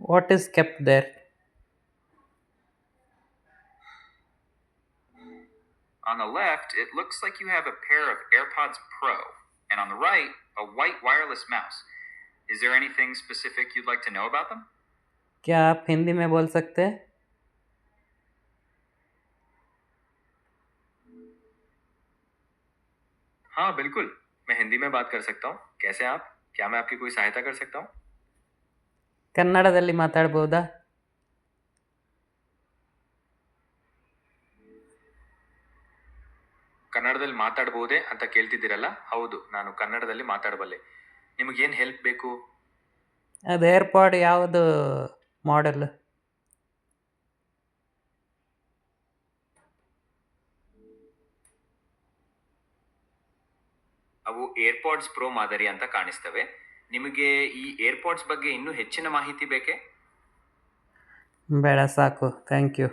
What is kept there? On the left, it looks like you have a pair of AirPods Pro, and on the right, a white wireless mouse. Is there anything specific you'd like to know about them? क्या आप हिंदी में बोल सकते हैं? हाँ बिल्कुल, मैं हिंदी में बात कर सकता हूँ। कैसे हैं आप? क्या मैं आपकी कोई सहायता कर सकता हूँ? ಕನ್ನಡದಲ್ಲಿ ಮಾತಾಡ್ಬೋದಾ? ಕನ್ನಡದಲ್ಲಿ ಮಾತಾಡಬಹುದೇ ಅಂತ ಕೇಳ್ತಿದ್ದೀರಲ್ಲ? ಹೌದು, ನಾನು ಕನ್ನಡದಲ್ಲಿ ಮಾತಾಡಬಲ್ಲೆ. ನಿಮಗೇನು ಹೆಲ್ಪ್ ಬೇಕು? ಅದು ಏರ್ಪಾಡ್ ಯಾವುದು ಮಾಡೆಲ್? ಅವು ಏರ್ಪಾಡ್ಸ್ ಪ್ರೋ ಮಾದರಿ ಅಂತ ಕಾಣಿಸ್ತವೆ. ನಿಮಗೆ ಈ ಏರ್ಪಾಡ್ಸ್ ಬಗ್ಗೆ ಇನ್ನೂ ಹೆಚ್ಚಿನ ಮಾಹಿತಿ ಬೇಕೇ? ಬೇಡ, ಸಾಕು, ಥ್ಯಾಂಕ್ ಯು.